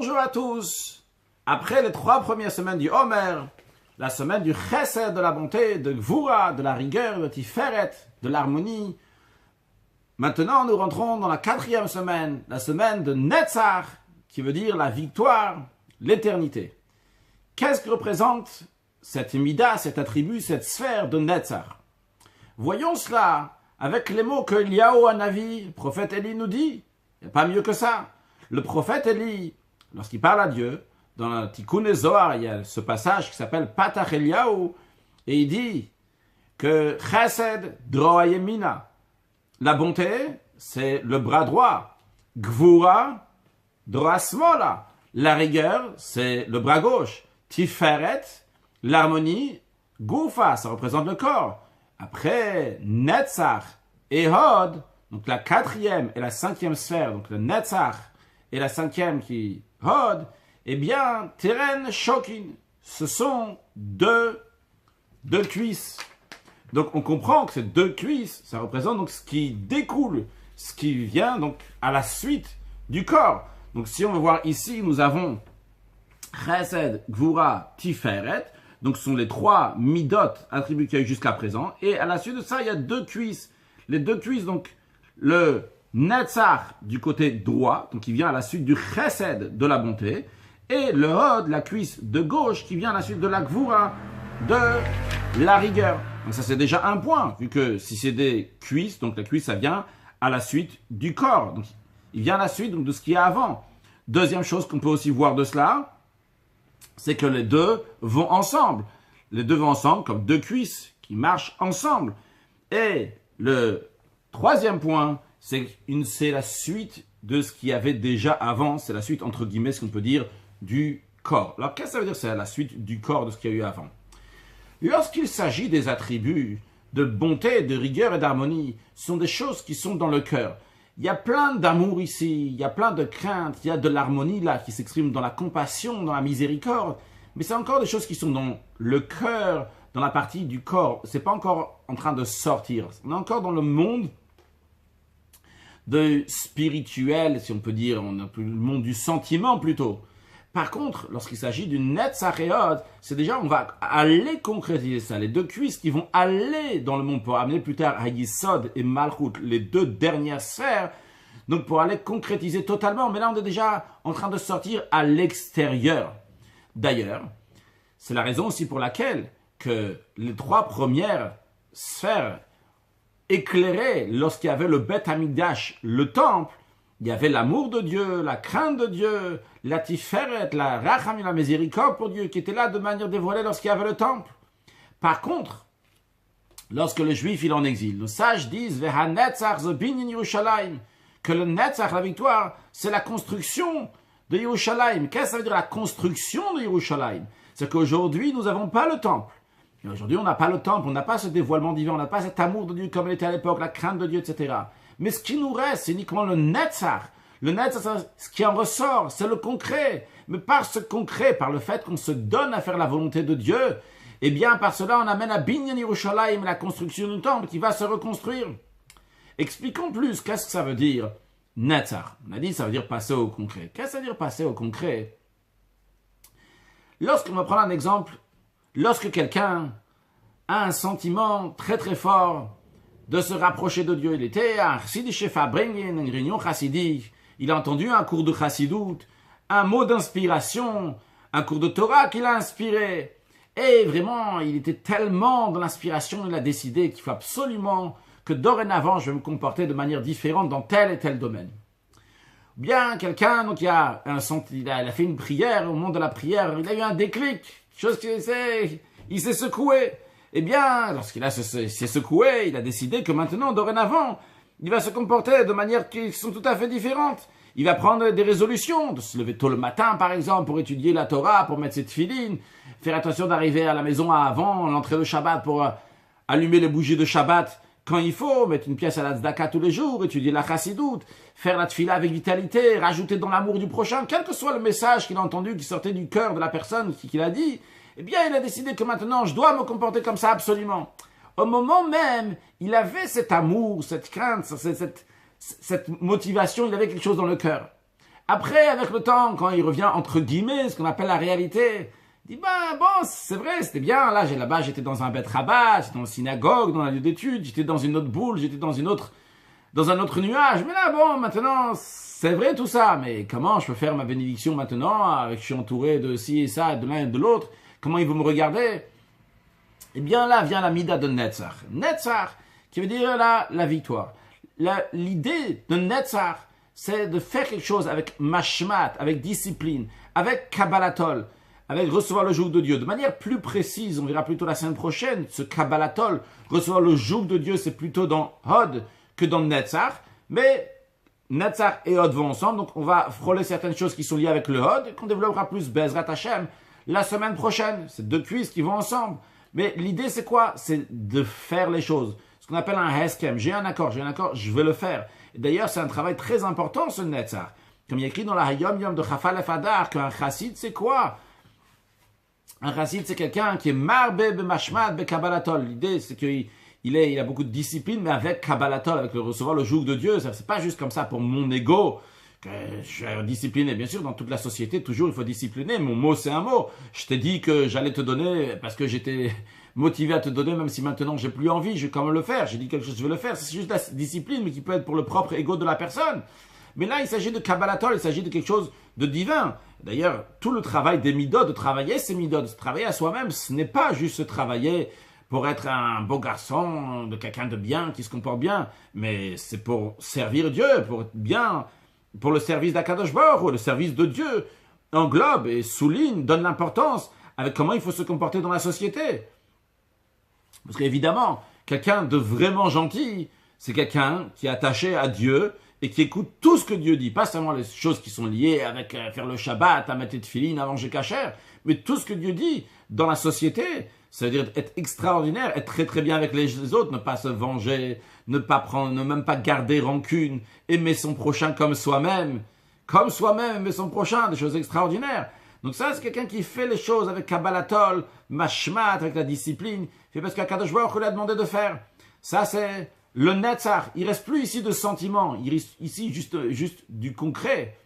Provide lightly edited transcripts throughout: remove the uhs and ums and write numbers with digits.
Bonjour à tous. Après les 3 premières semaines du Homer, la semaine du Chesed, de la bonté, de Gvura, de la rigueur, de Tiferet, de l'harmonie, maintenant nous rentrons dans la 4e semaine, la semaine de Netzach, qui veut dire la victoire, l'éternité. Qu'est-ce que représente cette mida, cet attribut, cette sphère de Netzach? Voyons cela avec les mots que Eliyahu Hanavi, le prophète Élie, nous dit. Il n'y a pas mieux que ça. Le prophète Élie, lorsqu'il parle à Dieu, dans le Tikkun Zohar, il y a ce passage qui s'appelle Patach Eliyahu, et il dit que Chesed Droa Yemina, la bonté, c'est le bras droit. Gvura Droa Smola, la rigueur, c'est le bras gauche. Tiferet, l'harmonie, Gufa, ça représente le corps. Après, Netzach et Hod, donc la 4e et la 5e sphère, donc le Netzach et la 5e qui Hod, eh bien, Teren Shokin, ce sont deux cuisses. Donc on comprend que ces 2 cuisses, ça représente donc ce qui découle, ce qui vient donc à la suite du corps. Donc si on veut voir ici, nous avons Chesed, Gvura, Tiferet. Donc ce sont les 3 midot, attributs qu'il y a eu jusqu'à présent. Et à la suite de ça, il y a 2 cuisses. Les 2 cuisses, donc le Netzach du côté droit, donc qui vient à la suite du Chesed de la bonté. Et le Hod, la cuisse de gauche, qui vient à la suite de la Gvura, de la rigueur. Donc ça c'est déjà un point, vu que si c'est des cuisses, donc la cuisse ça vient à la suite du corps. Donc il vient à la suite donc, de ce qu'il y a avant. Deuxième chose qu'on peut aussi voir de cela, c'est que les deux vont ensemble. Les deux vont ensemble comme 2 cuisses qui marchent ensemble. Et le 3e point, c'est la suite de ce qu'il y avait déjà avant. C'est la suite, entre guillemets, ce qu'on peut dire, du corps. Alors, qu'est-ce que ça veut dire? C'est la suite du corps de ce qu'il y a eu avant. Lorsqu'il s'agit des attributs de bonté, de rigueur et d'harmonie, ce sont des choses qui sont dans le cœur. Il y a plein d'amour ici, il y a plein de crainte, il y a de l'harmonie là qui s'exprime dans la compassion, dans la miséricorde. Mais c'est encore des choses qui sont dans le cœur, dans la partie du corps. C'est pas encore en train de sortir. On est encore dans le monde de spirituel, si on peut dire, on a le monde du sentiment plutôt. Par contre, lorsqu'il s'agit du Netzach et Hod, c'est déjà, on va aller concrétiser ça. Les 2 cuisses qui vont aller dans le monde pour amener plus tard à Yisod et Malchut, les 2 dernières sphères, donc pour aller concrétiser totalement. Mais là, on est déjà en train de sortir à l'extérieur. D'ailleurs, c'est la raison aussi pour laquelle que les 3 premières sphères éclairées lorsqu'il y avait le Beth Hamikdash, le temple, il y avait l'amour de Dieu, la crainte de Dieu, la tiferet, la rachamim, la miséricorde pour Dieu, qui était là de manière dévoilée lorsqu'il y avait le temple. Par contre, lorsque le juif il est en exil, nos sages disent que le Netzach, la victoire, c'est la construction de Yerushalayim. Qu'est-ce que ça veut dire la construction de Yerushalayim? C'est qu'aujourd'hui, nous n'avons pas le temple. Et aujourd'hui, on n'a pas le temple, on n'a pas ce dévoilement divin, on n'a pas cet amour de Dieu comme il était à l'époque, la crainte de Dieu, etc. Mais ce qui nous reste, c'est uniquement le Netzach. Le Netzach, ce qui en ressort, c'est le concret. Mais par ce concret, par le fait qu'on se donne à faire la volonté de Dieu, eh bien, par cela, on amène à Binyan Yerushalayim, la construction du temple qui va se reconstruire. Expliquons plus, qu'est-ce que ça veut dire Netzach? On a dit, ça veut dire passer au concret. Qu'est-ce que ça veut dire passer au concret? Lorsqu'on va prendre un exemple, lorsque quelqu'un a un sentiment très très fort de se rapprocher de Dieu. Il était à Chassidish Fabringen, une réunion chassidique. Il a entendu un cours de chassidut, un mot d'inspiration, un cours de Torah qu'il a inspiré. Et vraiment, il était tellement dans l'inspiration, il a décidé qu'il faut absolument que dorénavant, je vais me comporter de manière différente dans tel et tel domaine. Ou bien quelqu'un, donc il a fait une prière, au moment de la prière, il a eu un déclic, il s'est secoué. Eh bien, lorsqu'il s'est secoué, il a décidé que maintenant, dorénavant, il va se comporter de manière qui sont tout à fait différentes. Il va prendre des résolutions, de se lever tôt le matin, par exemple, pour étudier la Torah, pour mettre ses tefilines, faire attention d'arriver à la maison avant l'entrée de Shabbat pour allumer les bougies de Shabbat quand il faut, mettre une pièce à la tzedaka tous les jours, étudier la chassidoute, faire la tefila avec vitalité, rajouter dans l'amour du prochain, quel que soit le message qu'il a entendu, qui sortait du cœur de la personne qui l'a dit, eh bien, il a décidé que maintenant, je dois me comporter comme ça absolument. Au moment même, il avait cet amour, cette crainte, cette motivation, il avait quelque chose dans le cœur. Après, avec le temps, quand il revient entre guillemets, ce qu'on appelle la réalité, il dit, bon, c'est vrai, c'était bien, là-bas, j'étais dans un bet rabat, j'étais dans une synagogue, dans un lieu d'études, j'étais dans une autre boule, j'étais dans un autre nuage, mais là, bon, maintenant, c'est vrai tout ça, mais comment je peux faire ma bénédiction maintenant, je suis entouré de ci et ça, de l'un et de l'autre, comment ils vont me regarder? Eh bien, là vient la mida de Netzach. Netzach, qui veut dire là, la victoire. L'idée de Netzach, c'est de faire quelque chose avec mashmat, avec discipline, avec kabbalatol, avec recevoir le joug de Dieu. De manière plus précise, on verra plutôt la semaine prochaine, ce kabbalatol, recevoir le joug de Dieu, c'est plutôt dans Hod que dans Netzach. Mais Netzach et Hod vont ensemble, donc on va frôler certaines choses qui sont liées avec le Hod, qu'on développera plus Bezrat Hashem la semaine prochaine. C'est deux cuisses qui vont ensemble. Mais l'idée, c'est quoi? C'est de faire les choses. Ce qu'on appelle un heskem. J'ai un accord, je vais le faire. Et d'ailleurs, c'est un travail très important, ce Netzach. Comme il y a écrit dans la Hayom Yom de Chafalef Adar, qu'un chassid, c'est quoi? Un chassid, c'est quelqu'un qui est marbe b'mashmat b'kabbalatol. L'idée, c'est qu'il a beaucoup de discipline, mais avec kabbalatol, avec le recevoir le joug de Dieu. C'est pas juste comme ça pour mon ego. Que je suis discipliné, bien sûr, dans toute la société, toujours il faut discipliner. Mon mot, c'est un mot. Je t'ai dit que j'allais te donner parce que j'étais motivé à te donner, même si maintenant j'ai plus envie, je vais quand même le faire. J'ai dit quelque chose, je vais le faire. C'est juste la discipline, mais qui peut être pour le propre ego de la personne. Mais là, il s'agit de kabbalatol, il s'agit de quelque chose de divin. D'ailleurs, tout le travail des midot, de travailler ces midot, de travailler à soi-même, ce n'est pas juste se travailler pour être un beau garçon, de quelqu'un de bien, qui se comporte bien, mais c'est pour servir Dieu, pour être bien, pour le service d'Akadosh Baruch Hu, le service de Dieu, englobe et souligne, donne l'importance avec comment il faut se comporter dans la société. Parce qu'évidemment, quelqu'un de vraiment gentil, c'est quelqu'un qui est attaché à Dieu et qui écoute tout ce que Dieu dit. Pas seulement les choses qui sont liées avec faire le Shabbat, à mettre des tefilines, à manger kasher, mais tout ce que Dieu dit dans la société. Ça veut dire être extraordinaire, être très très bien avec les autres, ne pas se venger, ne même pas garder rancune, aimer son prochain comme soi-même, aimer son prochain, des choses extraordinaires. Donc ça, c'est quelqu'un qui fait les choses avec kabbalatol, mashmat, avec la discipline, fait parce qu'Akadosh Baruch Hu l'a demandé de faire. Ça, c'est le netzach. Il reste plus ici de sentiments, il reste ici juste du concret.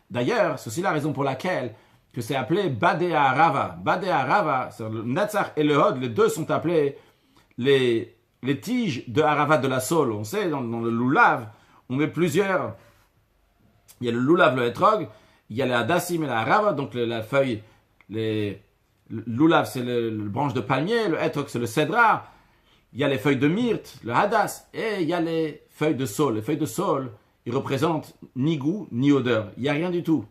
D'ailleurs, c'est aussi la raison pour laquelle que c'est appelé Badea Rava. Badea Rava, c'est le Netzach et le Hod, les deux sont appelés les tiges de Arava de la Saule. On sait, dans le Lulav, on met plusieurs. Il y a le Lulav, le Etrog, il y a le Hadassim et la Arava, donc la feuille. Le Lulav, c'est le branche de palmier, le Etrog, c'est le Cédra. Il y a les feuilles de myrte, le Hadas, et il y a les feuilles de saule. Les feuilles de saule, ils représentent ni goût, ni odeur. Il n'y a rien du tout.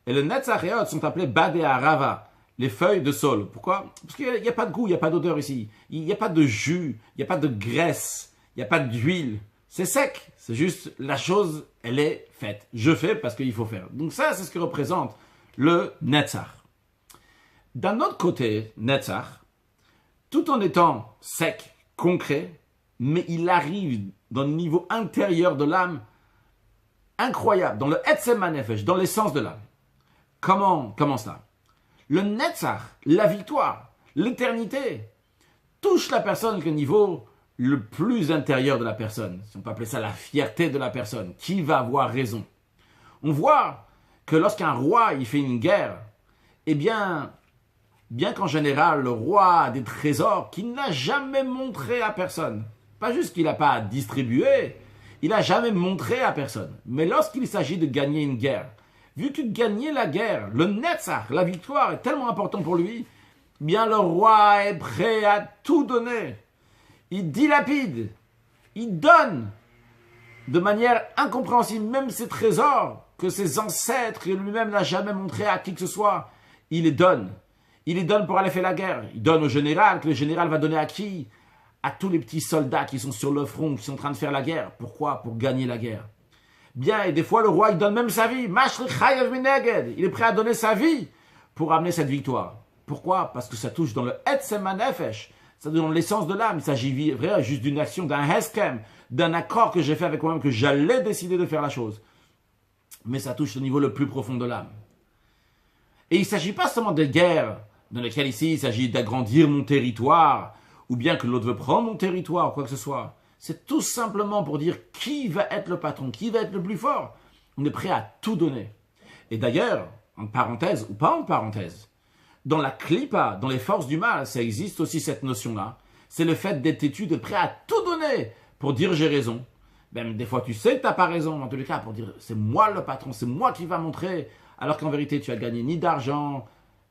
Et le Netzach et Hod sont appelés Badea Rava, les feuilles de saule. Pourquoi? Parce qu'il n'y a pas de goût, il n'y a pas d'odeur ici. Il n'y a pas de jus, il n'y a pas de graisse, il n'y a pas d'huile. C'est sec, c'est juste la chose, elle est faite. Je fais parce qu'il faut faire. Donc ça, c'est ce que représente le Netzach. D'un autre côté, Netzach, tout en étant sec, concret, mais il arrive dans le niveau intérieur de l'âme incroyable, dans le Etzem HaNefesh, dans l'essence de l'âme. Comment cela? Le Netzach, la victoire, l'éternité, touche la personne au niveau le plus intérieur de la personne. Si on peut appeler ça la fierté de la personne. Qui va avoir raison? On voit que lorsqu'un roi il fait une guerre, eh bien qu'en général le roi a des trésors qu'il n'a jamais montré à personne. Pas juste qu'il n'a pas distribué, il n'a jamais montré à personne. Mais lorsqu'il s'agit de gagner une guerre, vu que gagner la guerre, le Netzach, la victoire est tellement important pour lui, bien le roi est prêt à tout donner. Il dilapide, il donne de manière incompréhensible même ses trésors que ses ancêtres et lui-même n'a jamais montré à qui que ce soit. Il les donne. Il les donne pour aller faire la guerre. Il donne au général, que le général va donner à qui? À tous les petits soldats qui sont sur le front, qui sont en train de faire la guerre. Pourquoi? Pour gagner la guerre. Bien, et des fois, le roi, il donne même sa vie. Il est prêt à donner sa vie pour amener cette victoire. Pourquoi? Parce que ça touche dans le Etzem HaNefesh, ça touche dans l'essence de l'âme. Il s'agit vraiment juste d'une action, d'un heskem, d'un accord que j'ai fait avec moi-même, que j'allais décider de faire la chose. Mais ça touche au niveau le plus profond de l'âme. Et il ne s'agit pas seulement de guerres, dans lesquelles ici, il s'agit d'agrandir mon territoire, ou bien que l'autre veut prendre mon territoire, ou quoi que ce soit. C'est tout simplement pour dire qui va être le patron, qui va être le plus fort. On est prêt à tout donner. Et d'ailleurs, en parenthèse ou pas en parenthèse, dans la klipa, dans les forces du mal, ça existe aussi cette notion-là. C'est le fait d'être têtu, d'être prêt à tout donner pour dire j'ai raison. Même des fois tu sais que tu n'as pas raison, mais en tous les cas pour dire c'est moi le patron, c'est moi qui va montrer, alors qu'en vérité tu as gagné ni d'argent,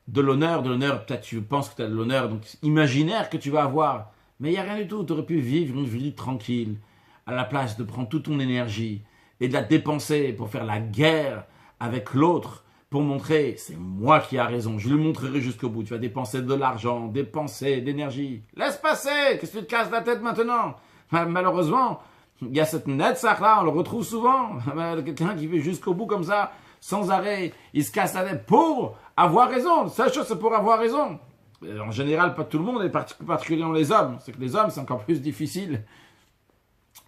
de l'honneur, peut-être tu penses que tu as de l'honneur, donc imaginaire que tu vas avoir, mais il n'y a rien du tout, tu aurais pu vivre une vie tranquille, à la place de prendre toute ton énergie et de la dépenser pour faire la guerre avec l'autre, pour montrer c'est moi qui a raison, je lui montrerai jusqu'au bout, tu vas dépenser de l'argent, dépenser d'énergie, laisse passer, qu'est-ce que tu te casses la tête maintenant? Malheureusement, il y a cette netzach là, on le retrouve souvent, quelqu'un qui fait jusqu'au bout comme ça, sans arrêt, il se casse la tête pour avoir raison, seule chose c'est pour avoir raison. En général, pas tout le monde, et particulièrement les hommes, c'est que les hommes c'est encore plus difficile.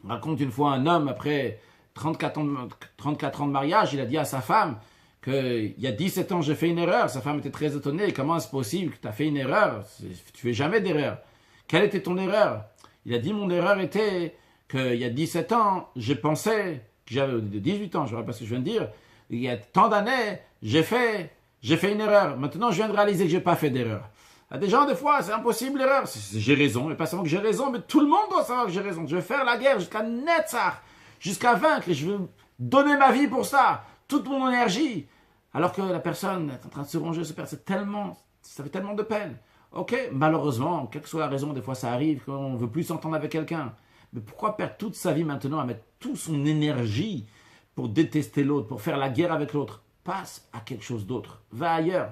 On raconte une fois un homme, après 34 ans de mariage, il a dit à sa femme qu'il y a 17 ans j'ai fait une erreur, sa femme était très étonnée, comment est-ce possible que tu as fait une erreur, tu fais jamais d'erreur. Quelle était ton erreur? Il a dit mon erreur était qu'il y a 17 ans, j'ai pensé, que j'avais 18 ans, je ne sais pas ce que je viens de dire, il y a tant d'années, j'ai fait une erreur. Maintenant, je viens de réaliser que je n'ai pas fait d'erreur. Il y a des gens, des fois, c'est impossible l'erreur. J'ai raison, et pas seulement que j'ai raison, mais tout le monde doit savoir que j'ai raison. Je vais faire la guerre jusqu'à Netzach, jusqu'à vaincre, et je veux donner ma vie pour ça, toute mon énergie. Alors que la personne est en train de se ronger, ça fait tellement de peine. Ok, malheureusement, quelle que soit la raison, des fois ça arrive qu'on ne veut plus s'entendre avec quelqu'un. Mais pourquoi perdre toute sa vie maintenant à mettre toute son énergie pour détester l'autre, pour faire la guerre avec l'autre? Passe à quelque chose d'autre. Va ailleurs.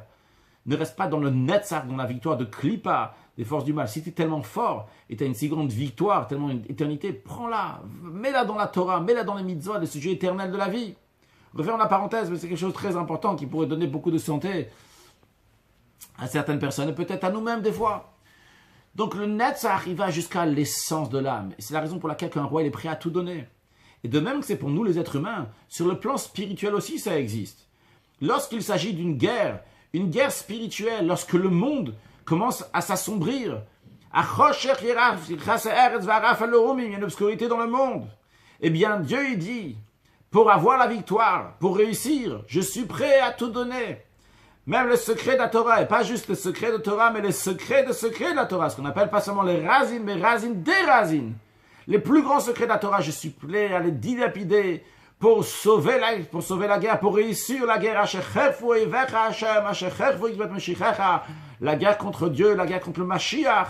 Ne reste pas dans le Netzach, dans la victoire de Klipa, des forces du mal. Si tu es tellement fort et tu as une si grande victoire, tellement une éternité, prends-la. Mets-la dans la Torah, mets-la dans les mitzvot, les sujets éternels de la vie. Referme la parenthèse, mais c'est quelque chose de très important qui pourrait donner beaucoup de santé à certaines personnes et peut-être à nous-mêmes des fois. Donc le Netzach, il va jusqu'à l'essence de l'âme. Et c'est la raison pour laquelle un roi il est prêt à tout donner. Et de même que c'est pour nous les êtres humains, sur le plan spirituel aussi ça existe. Lorsqu'il s'agit d'une guerre spirituelle, lorsque le monde commence à s'assombrir, il y a une obscurité dans le monde, eh bien Dieu il dit, pour avoir la victoire, pour réussir, je suis prêt à tout donner. Même le secret de la Torah, et pas juste le secret de Torah, mais les secrets de la Torah, ce qu'on appelle pas seulement les razines, mais razines des razines. Les plus grands secrets de la Torah, je suis prêt à les dilapider pour sauver la guerre, pour réussir la guerre. La guerre contre Dieu, la guerre contre le Mashiach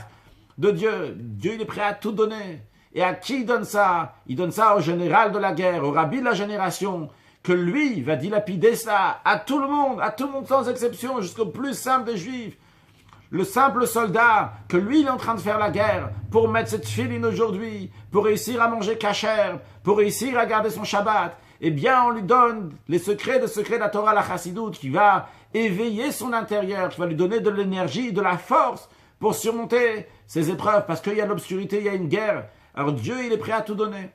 de Dieu. Dieu, il est prêt à tout donner. Et à qui il donne ça? Il donne ça au général de la guerre, au rabbi de la génération, que lui va dilapider ça à tout le monde sans exception, jusqu'au plus simple des juifs. Le simple soldat, que lui il est en train de faire la guerre pour mettre cette filine aujourd'hui, pour réussir à manger kasher, pour réussir à garder son Shabbat, eh bien on lui donne les secrets de la Torah, la Chassidoute, qui va éveiller son intérieur, qui va lui donner de l'énergie, de la force pour surmonter ces épreuves, parce qu'il y a l'obscurité, il y a une guerre. Alors Dieu il est prêt à tout donner.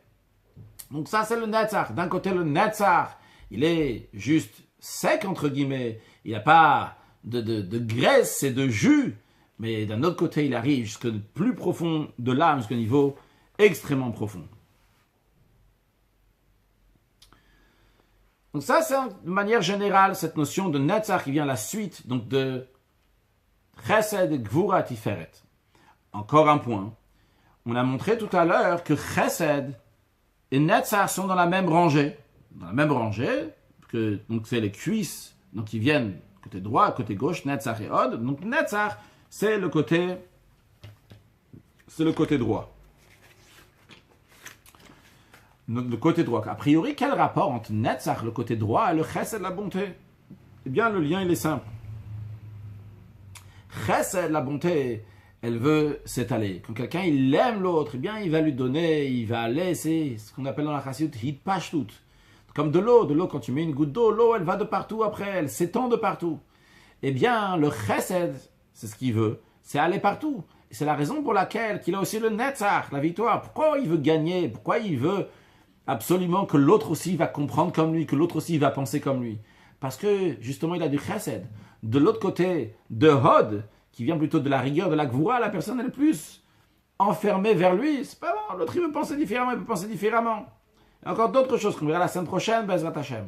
Donc ça c'est le Netzach. D'un côté le Netzach, il est juste sec entre guillemets, il n'y a pas de graisse et de jus, mais d'un autre côté il arrive jusqu'au plus profond de l'âme, jusqu'au niveau extrêmement profond. Donc ça c'est de manière générale cette notion de Netzach qui vient à la suite donc de Chesed, Gvura, Tiferet. Encore un point. On a montré tout à l'heure que Chesed et Netzach sont dans la même rangée. Dans la même rangée, donc c'est les cuisses donc qui viennent côté droit, côté gauche, Netzach et Od. Donc Netzach, c'est le côté droit. Donc, le côté droit. A priori, quel rapport entre Netzach, le côté droit, et le Chesed, la bonté? Eh bien, le lien, il est simple. Chesed, la bonté, elle veut s'étaler. Quand quelqu'un, il aime l'autre, eh bien, il va lui donner, il va laisser, ce qu'on appelle dans la Chassidut, hitpashtut. Comme de l'eau, quand tu mets une goutte d'eau, l'eau, elle va de partout après, elle s'étend de partout. Eh bien, le Chesed, c'est ce qu'il veut, c'est aller partout. Et c'est la raison pour laquelle qu'il a aussi le Netzach, la victoire. Pourquoi il veut gagner? Pourquoi il veut absolument que l'autre aussi va comprendre comme lui, que l'autre aussi va penser comme lui? Parce que, justement, il a du Chesed. De l'autre côté, de Hod, qui vient plutôt de la rigueur, de la Gvura, la personne elle est plus enfermée vers lui. C'est pas bon, l'autre il veut penser différemment, il peut penser différemment. Et encore d'autres choses qu'on verra la semaine prochaine, Bezrat Hashem.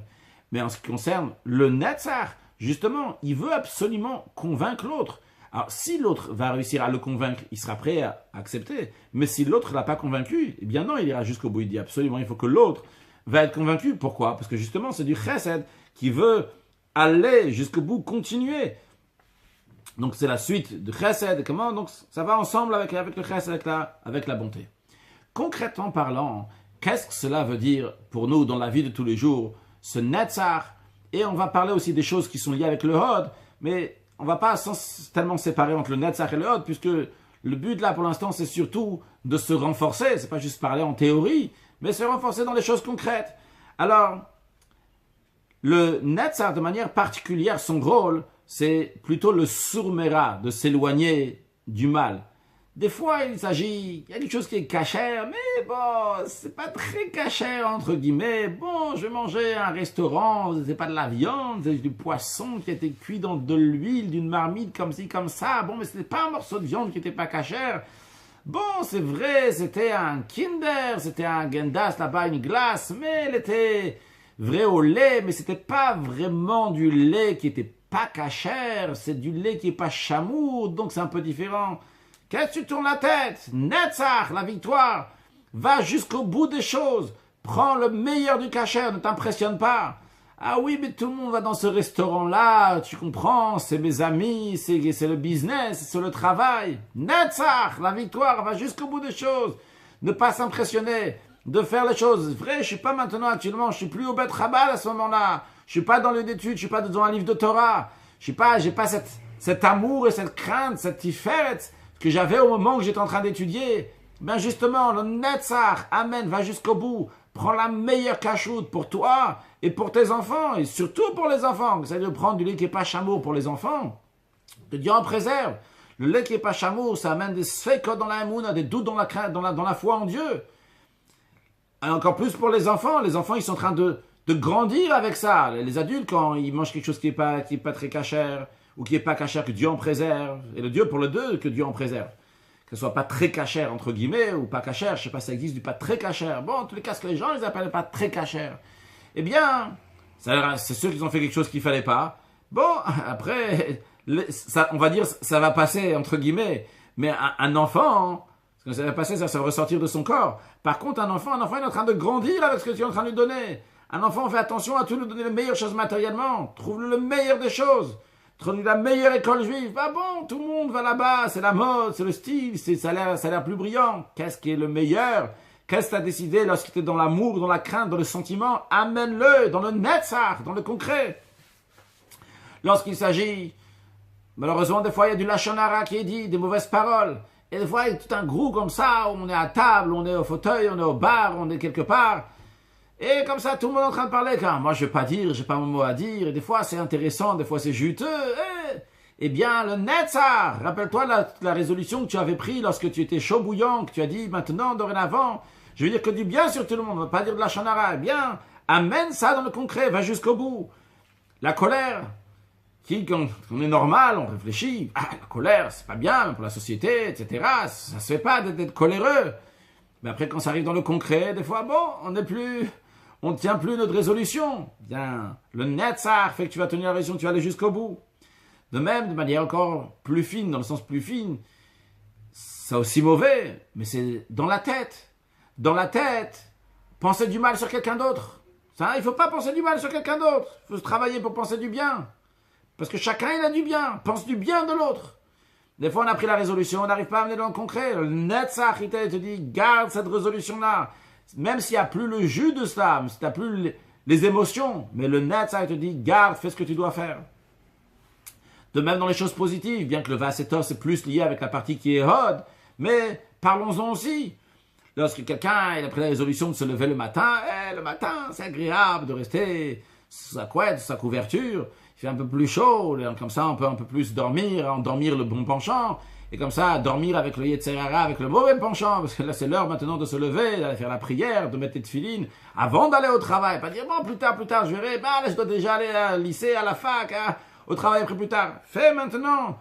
Mais en ce qui concerne le Netzach, justement, il veut absolument convaincre l'autre. Alors, si l'autre va réussir à le convaincre, il sera prêt à accepter. Mais si l'autre ne l'a pas convaincu, eh bien non, il ira jusqu'au bout. Il dit absolument, il faut que l'autre va être convaincu. Pourquoi? Parce que justement, c'est du chesed qui veut aller jusqu'au bout, continuer. Donc, c'est la suite de chesed. Comment? Donc, ça va ensemble avec le chesed, avec la bonté. Concrètement parlant, qu'est-ce que cela veut dire pour nous dans la vie de tous les jours, ce Netzach? Et on va parler aussi des choses qui sont liées avec le Hod, mais on ne va pas tellement séparer entre le Netzach et le Hod, puisque le but là pour l'instant c'est surtout de se renforcer, c'est pas juste parler en théorie, mais se renforcer dans les choses concrètes. Alors, le Netzach de manière particulière, son rôle, c'est plutôt le surmera, de s'éloigner du mal. Des fois, il y a quelque chose qui est cachère, mais bon, c'est pas très cachère, entre guillemets. Bon, je vais manger à un restaurant, c'est pas de la viande, c'est du poisson qui a été cuit dans de l'huile, d'une marmite comme ci, comme ça. Bon, mais c'était pas un morceau de viande qui était pas cachère. Bon, c'est vrai, c'était un Kinder, c'était un Gendas, là-bas, une glace, mais elle était vraie au lait, mais c'était pas vraiment du lait qui était pas cachère, c'est du lait qui est pas chamour, donc c'est un peu différent. Qu'est-ce que tu tournes la tête? Netzach, la victoire. Va jusqu'au bout des choses. Prends le meilleur du cachère, ne t'impressionne pas. Ah oui, mais tout le monde va dans ce restaurant-là, tu comprends, c'est mes amis, c'est le business, c'est le travail. Netzach, la victoire, va jusqu'au bout des choses. Ne pas s'impressionner, de faire les choses. Vrai, je suis pas maintenant actuellement, je suis plus au Bet Chabad à ce moment-là. Je suis pas dans les études, je suis pas dans un livre de Torah. J'ai pas cet amour et cette crainte, cette tiferet que j'avais au moment où j'étais en train d'étudier. Ben justement, le Netzach, Amen, va jusqu'au bout. Prends la meilleure cachoute pour toi et pour tes enfants, et surtout pour les enfants. C'est-à-dire de prendre du lait qui n'est pas chamour pour les enfants. Que Dieu en préserve. Le lait qui n'est pas chamour, ça amène des sfekot dans la émouna, des doutes dans la foi en Dieu. Et encore plus pour les enfants. Les enfants, ils sont en train de grandir avec ça. Les adultes, quand ils mangent quelque chose qui n'est pas très cachère, ou qui n'est pas cachère, que Dieu en préserve. Et le Dieu pour le deux, que Dieu en préserve. Que ce soit pas très cachère, entre guillemets, ou pas cachère. Je sais pas si ça existe du pas très cachère. Bon, en tous les cas, ce que les gens, ils appellent pas très cachère. Eh bien, c'est sûr qu'ils ont fait quelque chose qu'il fallait pas. Bon, après, on va dire, ça va passer, entre guillemets. Mais un enfant, ce que ça va passer, ça va ressortir de son corps. Par contre, un enfant, il est en train de grandir avec ce que tu es en train de lui donner. Un enfant, fait attention à tout lui donner les meilleures choses matériellement. Trouve-le le meilleur des choses. Trouve la meilleure école juive. Bah bon, tout le monde va là-bas. C'est la mode, c'est le style, ça a l'air plus brillant. Qu'est-ce qui est le meilleur? Qu'est-ce que tu as décidé lorsque tu es dans l'amour, dans la crainte, dans le sentiment? Amène-le dans le netzach, dans le concret. Lorsqu'il s'agit, malheureusement, des fois, il y a du lashon hara qui est dit, des mauvaises paroles. Et des fois, il y a tout un groupe comme ça, où on est à table, on est au fauteuil, on est au bar, on est quelque part. Et comme ça, tout le monde est en train de parler. Car moi, je vais pas dire, j'ai pas mon mot à dire. Et des fois, c'est intéressant, des fois, c'est juteux. Eh bien, le netzach, rappelle-toi la résolution que tu avais prise lorsque tu étais chaud bouillant, que tu as dit maintenant, dorénavant, je veux dire que du bien sur tout le monde, on ne va pas dire de la chanara. Eh bien, amène ça dans le concret, va jusqu'au bout. La colère, quand on est normal, on réfléchit. Ah, la colère, c'est pas bien pour la société, etc. Ça se fait pas d'être coléreux. Mais après, quand ça arrive dans le concret, des fois, bon, on ne tient plus notre résolution. Bien, le netzach fait que tu vas tenir la résolution, tu vas aller jusqu'au bout. De même, de manière encore plus fine, dans le sens plus fine, c'est aussi mauvais, mais c'est dans la tête. Dans la tête, penser du mal sur quelqu'un d'autre. Ça, il ne faut pas penser du mal sur quelqu'un d'autre. Il faut travailler pour penser du bien. Parce que chacun, il a du bien. Pense du bien de l'autre. Des fois, on a pris la résolution, on n'arrive pas à amener dans le concret. Le netzach, il te dit, garde cette résolution-là. Même s'il n'y a plus le jus de cela, si tu n'as plus les émotions. Mais le netzach, il te dit, garde, fais ce que tu dois faire. De même dans les choses positives, bien que le vasetor, c'est plus lié avec la partie qui est hod. Mais parlons-en aussi. Lorsque quelqu'un il a pris la résolution de se lever le matin, c'est agréable de rester sous sa couette, sous sa couverture. Il fait un peu plus chaud, comme ça on peut un peu plus dormir, endormir le bon penchant, et comme ça dormir avec le yetzer hara, avec le mauvais penchant, parce que là c'est l'heure maintenant de se lever, d'aller faire la prière, de mettre les tefilines, avant d'aller au travail. Pas dire, bon, plus tard, je verrai, là je dois déjà aller au lycée, à la fac, au travail après plus tard. Fais maintenant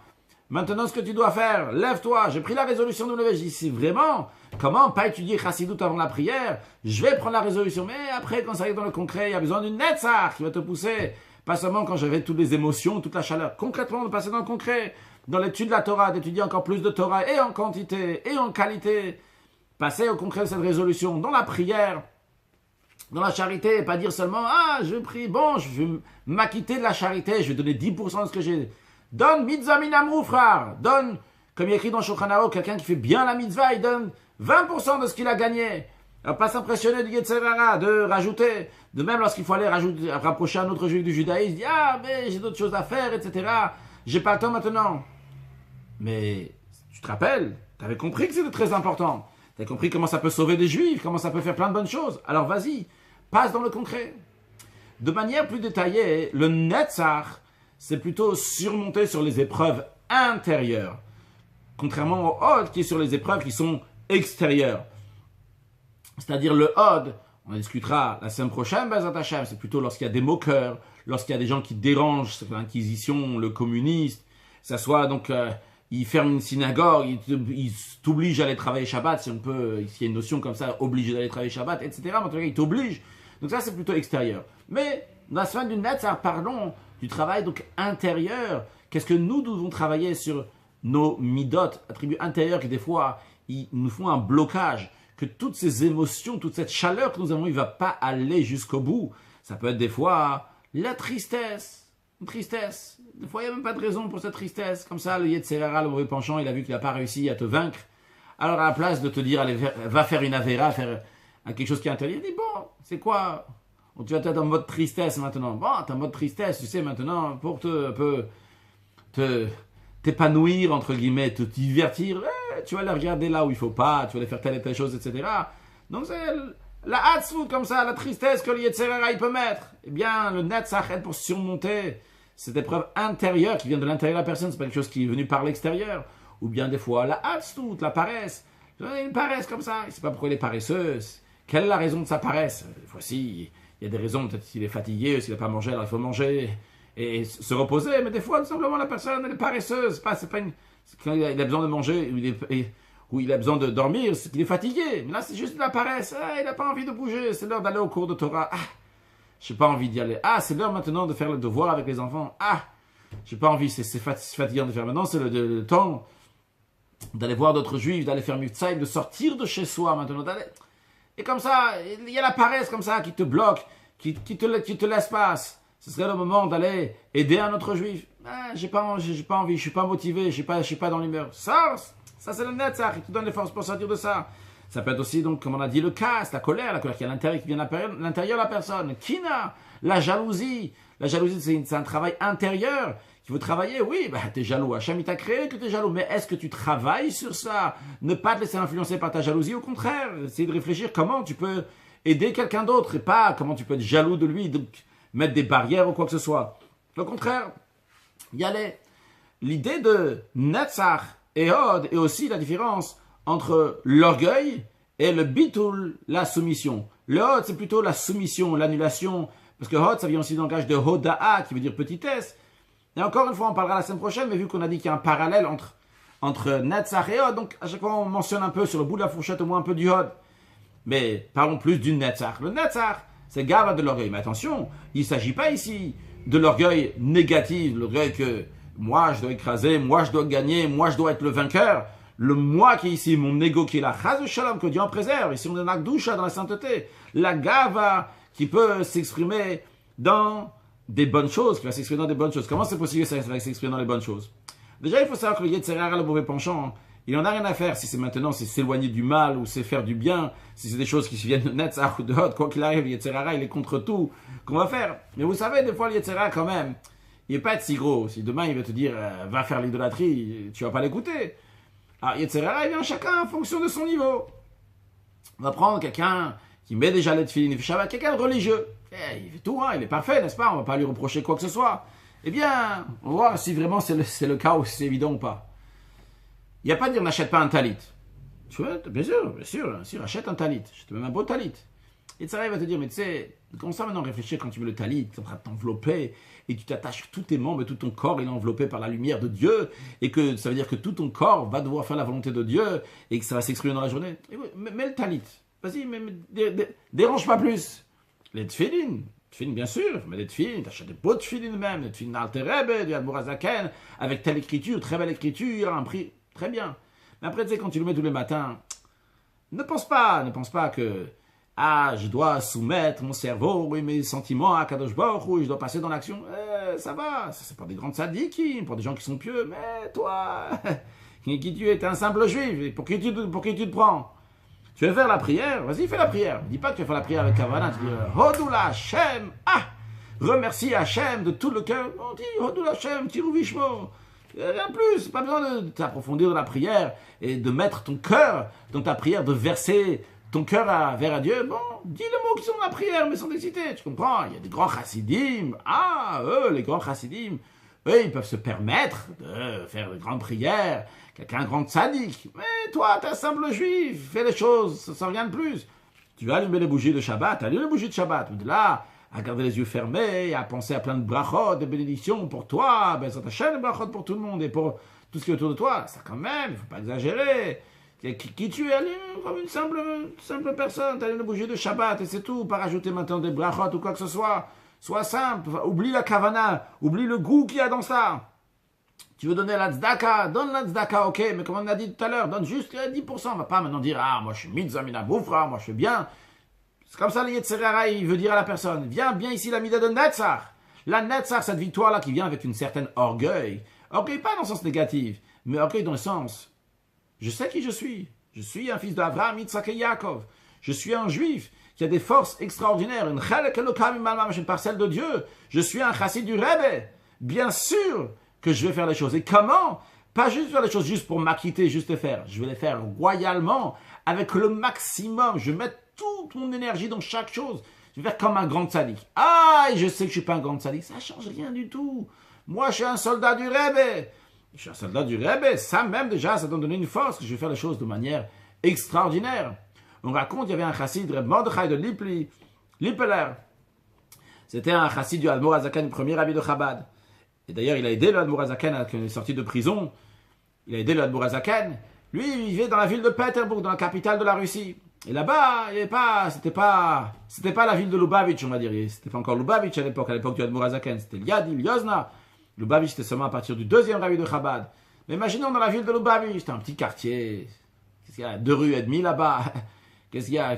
ce que tu dois faire, lève-toi, j'ai pris la résolution de me lever, je dis, si vraiment Comment pas étudier Chassidut avant la prière? Je vais prendre la résolution. Mais après, quand ça arrive dans le concret, il y a besoin d'une Netzach qui va te pousser. Pas seulement quand j'avais toutes les émotions, toute la chaleur. Concrètement, de passer dans le concret. Dans l'étude de la Torah, d'étudier encore plus de Torah et en quantité et en qualité. Passer au concret de cette résolution. Dans la prière, dans la charité, pas dire seulement « Ah, je prie, bon, je vais m'acquitter de la charité, je vais donner 10% de ce que j'ai. » Donne mitzvah minamrou, frère. Donne, comme il est écrit dans Shulchan Aruch, quelqu'un qui fait bien la mitzvah, il donne 20% de ce qu'il a gagné. Alors, pas s'impressionner du Yetzer Hara, de rajouter. De même, lorsqu'il faut aller rapprocher un autre juif du judaïsme, il dit « Ah, mais j'ai d'autres choses à faire, etc. J'ai pas le temps maintenant. » Mais, tu te rappelles, tu avais compris que c'était très important. Tu as compris comment ça peut sauver des juifs, comment ça peut faire plein de bonnes choses. Alors vas-y, passe dans le concret. De manière plus détaillée, le Netzach, c'est plutôt surmonter sur les épreuves intérieures. Contrairement au Hod, qui est sur les épreuves qui sont extérieures. C'est-à-dire le Hod, on en discutera la semaine prochaine, Bezrat Hashem, c'est plutôt lorsqu'il y a des moqueurs, lorsqu'il y a des gens qui dérangent l'Inquisition, le communiste, ça soit donc... il ferme une synagogue, il t'oblige à aller travailler Shabbat, si on peut, s'il y a une notion comme ça, obligé d'aller travailler Shabbat, etc. Mais en tout cas, il t'oblige. Donc ça, c'est plutôt extérieur. Mais, dans la semaine du Netzach, parlons du travail donc intérieur. Qu'est-ce que nous devons travailler sur nos midot, attributs intérieurs qui des fois, ils nous font un blocage, que toutes ces émotions, toute cette chaleur que nous avons, il ne va pas aller jusqu'au bout. Ça peut être des fois la tristesse. Une tristesse. Des fois, il n'y a même pas de raison pour cette tristesse. Comme ça, le Yetzer Hara, le mauvais penchant, il a vu qu'il n'a pas réussi à te vaincre. Alors, à la place de te dire, allez, va faire une avéra, faire quelque chose qui est intérieur, il dit, bon, c'est quoi? Tu vas être en mode tristesse maintenant. Bon, tu es en mode tristesse, tu sais, maintenant, pour t'épanouir, entre guillemets, te divertir, tu vas aller regarder là où il ne faut pas, tu vas aller faire telle et telle chose, etc. Donc, c'est la hatzvout, comme ça, la tristesse que le Yetzer Hara, il peut mettre. Eh bien, le Netzach aide pour surmonter cette épreuve intérieure qui vient de l'intérieur de la personne, c'est pas quelque chose qui est venu par l'extérieur. Ou bien des fois, la hatzvout, la paresse. Une paresse comme ça, il ne sait pas pourquoi il est paresseux. Quelle est la raison de sa paresse? Des fois, si, il y a des raisons, peut-être s'il est fatigué, s'il n'a pas mangé, alors il faut manger et se reposer. Mais des fois, tout simplement, la personne, elle est paresseuse. C'est pas quand il a besoin de manger, ou il a besoin de dormir, c'est qu'il est fatigué. Mais là, c'est juste de la paresse. Il n'a pas envie de bouger. C'est l'heure d'aller au cours de Torah. Je n'ai pas envie d'y aller. C'est l'heure maintenant de faire le devoir avec les enfants. J'ai pas envie. C'est fatigant de faire. Maintenant, c'est le temps d'aller voir d'autres juifs, d'aller faire Mitzvah, de sortir de chez soi maintenant. Et comme ça, il y a la paresse comme ça qui te bloque, qui te laisse passer. Ce serait le moment d'aller aider un autre juif. J'ai pas envie, je suis pas motivé, je suis pas dans l'humeur. Ça c'est le Netzach, il te donne les forces pour sortir de ça. Ça peut être aussi, donc, comme on a dit, le casse, la colère qui est à l'intérieur, qui vient de l'intérieur de la personne. Kina, la jalousie. La jalousie, c'est un travail intérieur qu'il faut travailler. Oui, t'es jaloux. Hachem, il t'a créé que t'es jaloux. Mais est-ce que tu travailles sur ça? Ne pas te laisser influencer par ta jalousie. Au contraire, essayer de réfléchir comment tu peux aider quelqu'un d'autre et pas comment tu peux être jaloux de lui, donc mettre des barrières ou quoi que ce soit. Au contraire, y aller. L'idée de Netzach et Hod est aussi la différence entre l'orgueil et le bitul, la soumission. Le Hod, c'est plutôt la soumission, l'annulation, parce que Hod, ça vient aussi du langage de Hoda'a, qui veut dire petitesse. Et encore une fois, on parlera la semaine prochaine, mais vu qu'on a dit qu'il y a un parallèle entre Netzach et Hod, donc à chaque fois on mentionne un peu sur le bout de la fourchette, au moins un peu du Hod. Mais parlons plus du Netzach. Le Netzach, c'est Gava de l'orgueil. Mais attention, il ne s'agit pas ici de l'orgueil négatif, l'orgueil que moi je dois écraser, moi je dois gagner, moi je dois être le vainqueur. Le moi qui est ici, mon ego qui est là, Chaz de Shalom, que Dieu en préserve, ici on est dans la Gdusha, dans la sainteté. La Gava qui peut s'exprimer dans des bonnes choses, qui va s'exprimer dans des bonnes choses. Comment c'est possible que ça va s'exprimer dans les bonnes choses? Déjà, il faut savoir que le Yetzer Hara, le mauvais penchant, il n'en a rien à faire si c'est maintenant, c'est s'éloigner du mal ou c'est faire du bien, si c'est des choses qui viennent de Netzach ou de Hod, quoi qu'il arrive, le Yetzer Hara, il est contre tout qu'on va faire. Mais vous savez, des fois, le Yetzer Hara, quand même, il n'est pas être si gros. Si demain, il va te dire, va faire l'idolâtrie, tu ne vas pas l'écouter. Alors, Yetzer Hara, il vient chacun en fonction de son niveau. On va prendre quelqu'un qui met déjà les tefilines, il fait Shabbat, quelqu'un de religieux. Il fait tout, il est parfait, n'est-ce pas? On ne va pas lui reprocher quoi que ce soit. Eh bien, on va voir si vraiment c'est le cas ou si c'est évident ou pas. Il n'y a pas de dire n'achète pas un talit. Tu vois, bien sûr, achète un talit. Achète même un beau talit. Et ça va te dire, mais tu sais, commence à maintenant réfléchir quand tu mets le talit, tu es en train de t'envelopper, et tu t'attaches tous tes membres et tout ton corps, il est enveloppé par la lumière de Dieu, et que ça veut dire que tout ton corps va devoir faire la volonté de Dieu, et que ça va s'exprimer dans la journée. Et oui, mets le talit. Vas-y, dérange pas plus. Les tefilines, bien sûr, mais les tefilines, t'achètes des beaux tefilines même, les tefilines d'Alter Rebbe, du Admour Hazaken, avec telle écriture, très belle écriture, un prix, très bien. Mais après, tu sais, quand tu le mets tous les matins, ne pense pas que je dois soumettre mon cerveau et mes sentiments à Kadosh Baruch Hu, je dois passer dans l'action. Ça va, ça, c'est pour des grands tzadikim, pour des gens qui sont pieux, mais toi, qui tu es, t'es un simple juif, et pour qui tu te prends? Tu veux faire la prière? Vas-y, fais la prière. Dis pas que tu vas faire la prière avec Kavana, tu dis Hodoula Hashem, remercie Hashem de tout le cœur. On dit Hodoula Hashem, Tiruvishmo. Rien de plus, pas besoin de t'approfondir dans la prière et de mettre ton cœur dans ta prière, de verser ton cœur vers Dieu. Bon, dis les mots qui sont dans la prière, mais sans t'exciter, tu comprends? Il y a des grands chassidim. Eux, les grands chassidim, eux, ils peuvent se permettre de faire de grandes prières, quelqu'un un grand tzaddik. Mais toi, t'es un simple juif, fais les choses sans rien de plus. Tu vas allumer les bougies de Shabbat, allume les bougies de Shabbat. Mais de là, à garder les yeux fermés, à penser à plein de brachot, de bénédictions pour toi, ben ça t'achète de brachot pour tout le monde et pour tout ce qui est autour de toi. Ça quand même, il ne faut pas exagérer. Qui tu es, allume comme une simple personne, tu allumes les bougies de Shabbat et c'est tout, pas rajouter maintenant des brachot ou quoi que ce soit. Sois simple, oublie la kavana, oublie le goût qu'il y a dans ça. Tu veux donner la tzedaka, donne la tzedaka, ok, mais comme on a dit tout à l'heure, donne juste 10%. On va pas maintenant dire, moi je suis mitzvah mina boufra, moi je fais bien. C'est comme ça, le Yetzirara, il veut dire à la personne, viens bien ici la mida de Netzach. La Netzach, cette victoire-là qui vient avec une certaine orgueil. Orgueil pas dans le sens négatif, mais orgueil dans le sens, je sais qui je suis. Je suis un fils d'Abraham, Yitzhak et Yaakov. Je suis un juif qui a des forces extraordinaires, une parcelle de Dieu. Je suis un chassid du Rebbe. Bien sûr que je vais faire les choses. Et comment? Pas juste faire les choses juste pour m'acquitter, juste les faire. Je vais les faire royalement, avec le maximum. Je vais mettre toute mon énergie dans chaque chose. Je vais faire comme un grand tzaddik. Et je sais que je ne suis pas un grand tzaddik. Ça ne change rien du tout. Moi, je suis un soldat du Rebbe. Je suis un soldat du Rebbe. Ça même, déjà, ça doit donner une force que je vais faire les choses de manière extraordinaire. On raconte, il y avait un chassid, Reb Mordechai de Lippeler. C'était un chassid du Admour Hazaken, le premier rabbi de Chabad. Et d'ailleurs, il a aidé le Admour Hazaken quand il est sorti de prison. Il a aidé le Admour Hazaken. Lui, il vivait dans la ville de Pétersbourg, dans la capitale de la Russie. Et là-bas, c'était pas la ville de Lubavitch, on va dire. C'était pas encore Lubavitch à l'époque du Admour Hazaken. C'était Liadi, Lyozna. Lubavitch, c'était seulement à partir du deuxième rabbi de Chabad. Mais imaginons dans la ville de Lubavitch, c'était un petit quartier. Qu'est-ce qu'il y a? 2 rues et demie là-bas. Qu'est-ce qu'il y a?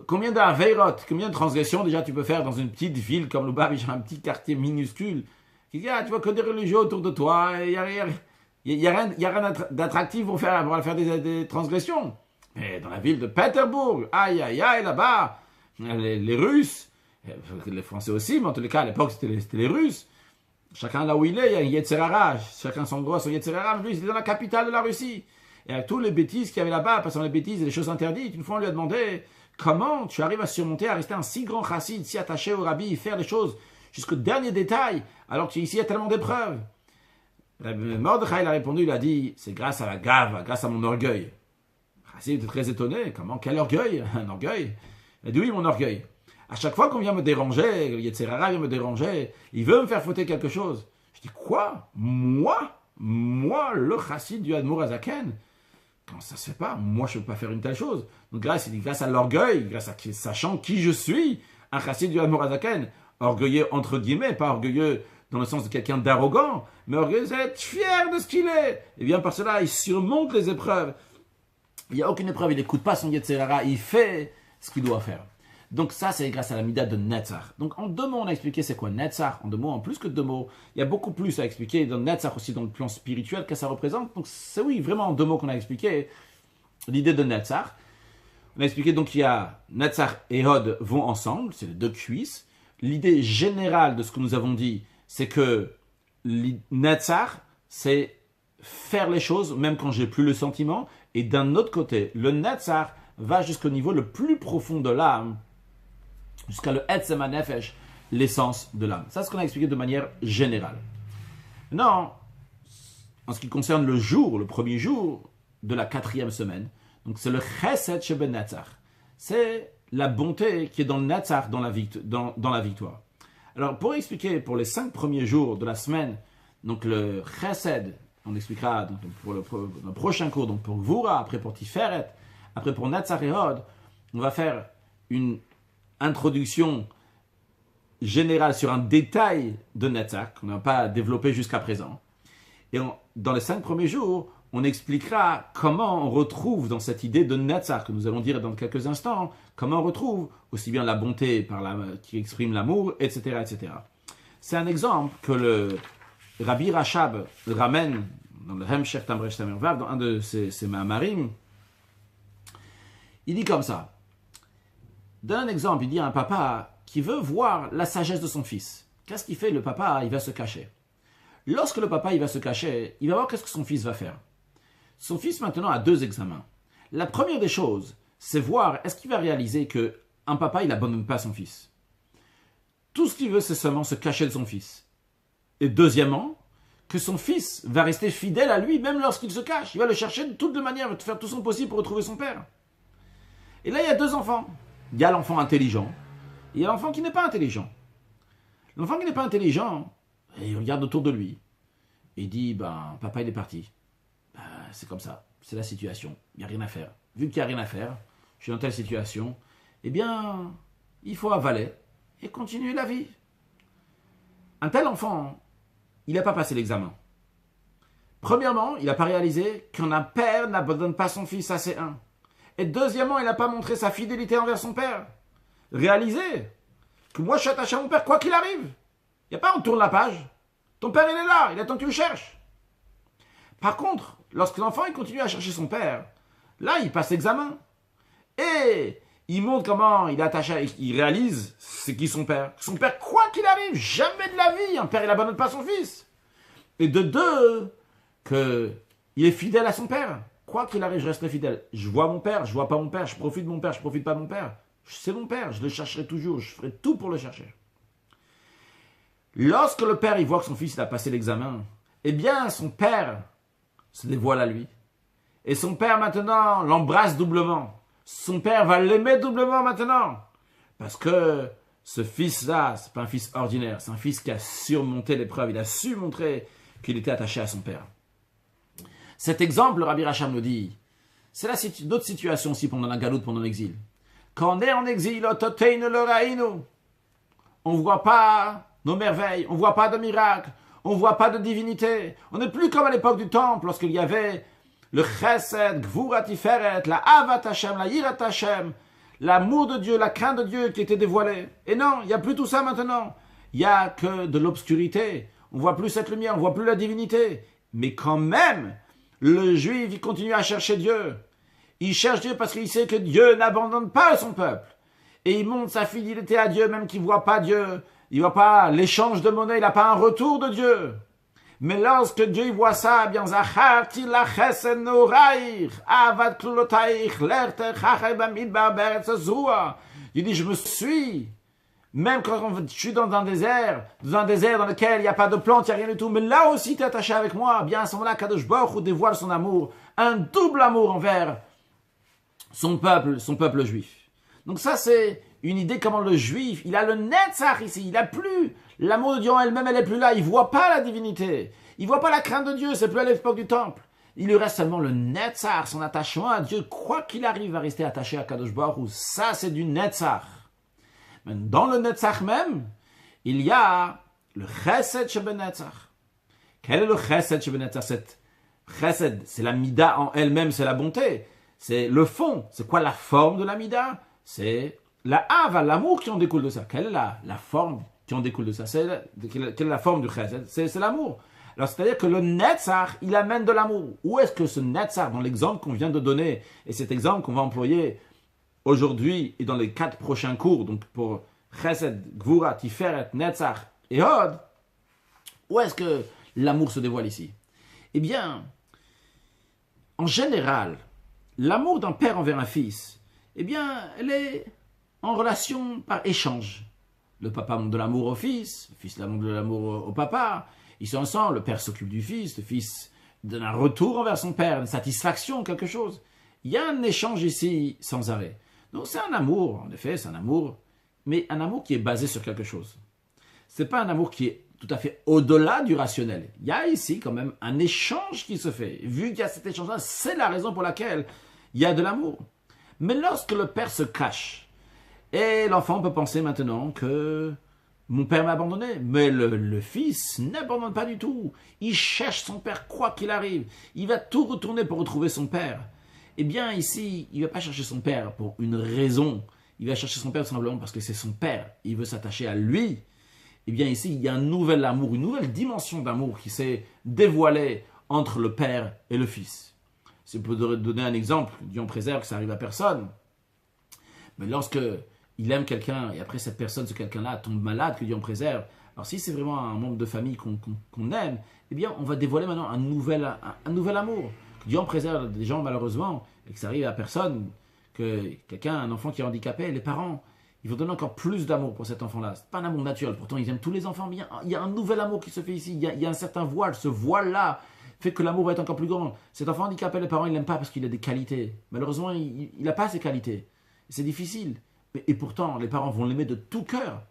Combien d'Aveirot, combien de transgressions déjà tu peux faire dans une petite ville comme Lubavitch, un petit quartier minuscule? Qu'est-ce qu'il y a? Tu vois que des religieux autour de toi. Il n'y a rien d'attractif pour faire des transgressions. Mais dans la ville de Pétersbourg, aïe, là-bas, les Russes, les Français aussi, mais en tous les cas, à l'époque, c'était les Russes. Chacun là où il est, il y a un Yetzirara. Chacun son droit, son Yetzirara. Mais lui, c'était dans la capitale de la Russie. Et avec tous les bêtises qu'il y avait là-bas, passant les bêtises et les choses interdites, une fois on lui a demandé comment tu arrives à surmonter, à rester un si grand chassid, si attaché au rabbi, faire les choses jusqu'au dernier détail, alors qu'ici il y a tellement d'épreuves. Mordechai a répondu, il a dit, c'est grâce à la gave, grâce à mon orgueil. Chassid était très étonné, comment, quel orgueil? Un orgueil? Il a dit oui, mon orgueil. À chaque fois qu'on vient me déranger, le Yetzirara vient me déranger, il veut me faire fauter quelque chose. Je dis quoi? Moi, le chassid du Admour Hazaken? Comment ça se fait pas? Moi, je ne peux pas faire une telle chose. Donc, grâce à l'orgueil, grâce à sachant qui je suis, un chassid du Admour Hazaken, orgueilleux entre guillemets, pas orgueilleux dans le sens de quelqu'un d'arrogant, mais orgueilleux, c'est être fier de ce qu'il est. Et bien, par cela, il surmonte les épreuves. Il n'y a aucune épreuve, il n'écoute pas son Yetzirara, il fait ce qu'il doit faire. Donc ça, c'est grâce à la mida de Netzach. Donc en 2 mots, on a expliqué c'est quoi Netzach. En 2 mots, en plus que 2 mots, il y a beaucoup plus à expliquer dans Netzach aussi dans le plan spirituel que ça représente. Donc c'est oui, vraiment en 2 mots qu'on a expliqué l'idée de Netzach. On a expliqué donc qu'il y a Netzach et Hod vont ensemble, c'est les 2 cuisses. L'idée générale de ce que nous avons dit, c'est que Netzach, c'est faire les choses même quand j'ai plus le sentiment. Et d'un autre côté, le Netzach va jusqu'au niveau le plus profond de l'âme, jusqu'à le Etzem HaNefesh, l'essence de l'âme. Ça, c'est ce qu'on a expliqué de manière générale. Maintenant, en ce qui concerne le jour, le premier jour de la 4e semaine, donc c'est le Chesed Sheben Netzach. C'est la bonté qui est dans le Netzach, dans la victoire. Alors, pour expliquer, pour les 5 premiers jours de la semaine, donc le Chesed, on expliquera donc, pour le prochain cours, donc pour Gvura, après pour Tiferet, après pour Netzach et Hod, on va faire une introduction générale sur un détail de Netzach, qu'on n'a pas développé jusqu'à présent. Et dans les 5 premiers jours, on expliquera comment on retrouve dans cette idée de Netzach, que nous allons dire dans quelques instants, comment on retrouve aussi bien la bonté qui exprime l'amour, etc., etc. C'est un exemple que le Rabbi Rachab ramène dans le Hemshech Tamresh Tamervav, dans un de ses Ma'amarim. Il dit comme ça. Donne un exemple, il dit à un papa qui veut voir la sagesse de son fils. Qu'est-ce qu'il fait? Le papa, il va se cacher. Lorsque le papa il va se cacher, il va voir qu'est-ce que son fils va faire. Son fils maintenant a 2 examens. La première des choses, c'est voir est-ce qu'il va réaliser qu'un papa il n'abandonne pas son fils. Tout ce qu'il veut, c'est seulement se cacher de son fils. Et deuxièmement, que son fils va rester fidèle à lui même lorsqu'il se cache. Il va le chercher de toutes les manières, il va faire tout son possible pour retrouver son père. Et là, il y a 2 enfants. Il y a l'enfant intelligent et il y a l'enfant qui n'est pas intelligent. L'enfant qui n'est pas intelligent, il regarde autour de lui et il dit, papa il est parti. C'est comme ça, c'est la situation, il n'y a rien à faire. Vu qu'il n'y a rien à faire, je suis dans telle situation, eh bien, il faut avaler et continuer la vie. Un tel enfant, il n'a pas passé l'examen. Premièrement, il n'a pas réalisé qu'un père n'abandonne pas son fils, ça c'est un. Et deuxièmement, il n'a pas montré sa fidélité envers son père. Réalisez que moi je suis attaché à mon père quoi qu'il arrive. Il n'y a pas on tourne la page. Ton père il est là, il attend que tu le cherches. Par contre, lorsque l'enfant il continue à chercher son père, là il passe l'examen. Et il montre comment il est attaché, il réalise c'est qui son père. Son père, quoi qu'il arrive, jamais de la vie, un père il n'abandonne pas son fils. Et de 2, qu'il est fidèle à son père. Quoi qu'il arrive, je resterai fidèle. Je vois mon père, je vois pas mon père, je profite de mon père, je profite pas de mon père. C'est mon père, je le chercherai toujours, je ferai tout pour le chercher. Lorsque le père il voit que son fils il a passé l'examen, eh bien son père se dévoile à lui. Et son père maintenant l'embrasse doublement. Son père va l'aimer doublement maintenant. Parce que ce fils-là, c'est pas un fils ordinaire, c'est un fils qui a surmonté l'épreuve, il a su montrer qu'il était attaché à son père. Cet exemple, le Rabbi Racham nous dit, c'est d'autres situations aussi pendant la galoute, pendant l'exil. Quand on est en exil, on ne voit pas nos merveilles, on ne voit pas de miracles, on ne voit pas de divinité. On n'est plus comme à l'époque du temple, lorsqu'il y avait le chesed, gvura tiferet, la avat Hashem, la yirat Hashem, l'amour de Dieu, la crainte de Dieu qui était dévoilée. Et non, il n'y a plus tout ça maintenant. Il n'y a que de l'obscurité. On ne voit plus cette lumière, on ne voit plus la divinité. Mais quand même, le juif, il continue à chercher Dieu. Il cherche Dieu parce qu'il sait que Dieu n'abandonne pas son peuple. Et il montre sa fidélité à Dieu, même qu'il ne voit pas Dieu. Il ne voit pas l'échange de monnaie, il n'a pas un retour de Dieu. Mais lorsque Dieu il voit ça, bien, il dit, je me suis, même quand je suis dans un désert dans lequel il n'y a pas de plantes, il n'y a rien du tout, mais là aussi tu es attaché avec moi, bien à ce moment-là, Kadosh Baruch Hu dévoile son amour, un double amour envers son peuple juif. Donc ça, c'est une idée comment le juif, il a le Netzach ici, il n'a plus l'amour de Dieu en elle-même, elle n'est plus là, il ne voit pas la divinité, il ne voit pas la crainte de Dieu, c'est plus à l'époque du temple. Il lui reste seulement le Netzach, son attachement à Dieu, quoi qu'il arrive, va rester attaché à Kadosh Baruch Hu. Ça, c'est du Netzach. Mais dans le Netzach même, il y a le Chesed Shebenetzach. Quel est le Chesed Shebenetzach? Cette Chesed, c'est la Mida en elle-même, c'est la bonté. C'est le fond. C'est quoi la forme de la Mida? C'est la Hava, l'amour qui en découle de ça. Quelle est la forme qui en découle de ça? Quelle est la forme du Chesed? C'est l'amour. Alors, c'est-à-dire que le Netzach, il amène de l'amour. Où est-ce que ce Netzach, dans l'exemple qu'on vient de donner, et cet exemple qu'on va employer aujourd'hui et dans les 4 prochains cours, donc pour Chesed, Gvura, Tiferet, Netzach et Hod, où est-ce que l'amour se dévoile ici? Eh bien, en général, l'amour d'un père envers un fils, eh bien, elle est en relation par échange. Le papa montre de l'amour au fils, le fils montre de l'amour au papa, ils sont ensemble, le père s'occupe du fils, le fils donne un retour envers son père, une satisfaction, quelque chose. Il y a un échange ici sans arrêt. Donc c'est un amour, en effet, c'est un amour, mais un amour qui est basé sur quelque chose. C'est pas un amour qui est tout à fait au-delà du rationnel. Il y a ici quand même un échange qui se fait. Vu qu'il y a cet échange-là, c'est la raison pour laquelle il y a de l'amour. Mais lorsque le père se cache, et l'enfant peut penser maintenant que mon père m'a abandonné. Mais le fils n'abandonne pas du tout. Il cherche son père quoi qu'il arrive. Il va tout retourner pour retrouver son père. Eh bien ici, il ne va pas chercher son père pour une raison. Il va chercher son père tout simplement parce que c'est son père. Il veut s'attacher à lui. Eh bien ici, il y a un nouvel amour, une nouvelle dimension d'amour qui s'est dévoilée entre le père et le fils. Si je peux donner un exemple, Dieu en préserve que ça arrive à personne. Mais lorsque il aime quelqu'un et après cette personne, ce quelqu'un-là tombe malade, que Dieu en préserve. Alors si c'est vraiment un membre de famille qu'on aime, eh bien on va dévoiler maintenant un nouvel amour. Que Dieu en préserve des gens malheureusement et que ça arrive à personne, que quelqu'un, un enfant qui est handicapé, les parents, ils vont donner encore plus d'amour pour cet enfant-là. C'est pas un amour naturel, pourtant ils aiment tous les enfants bien. Il y a un nouvel amour qui se fait ici, il y a un certain voile, ce voile-là fait que l'amour va être encore plus grand. Cet enfant handicapé, les parents ils l'aiment pas parce qu'il a des qualités. Malheureusement, il n'a pas ces qualités. C'est difficile. Et pourtant, les parents vont l'aimer de tout cœur.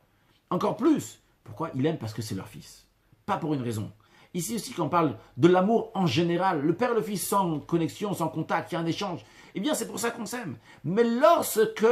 Encore plus. Pourquoi? Ils l'aiment parce que c'est leur fils. Pas pour une raison. Ici aussi, quand on parle de l'amour en général, le père et le fils sans connexion, sans contact, il y a un échange. Eh bien, c'est pour ça qu'on s'aime. Mais lorsque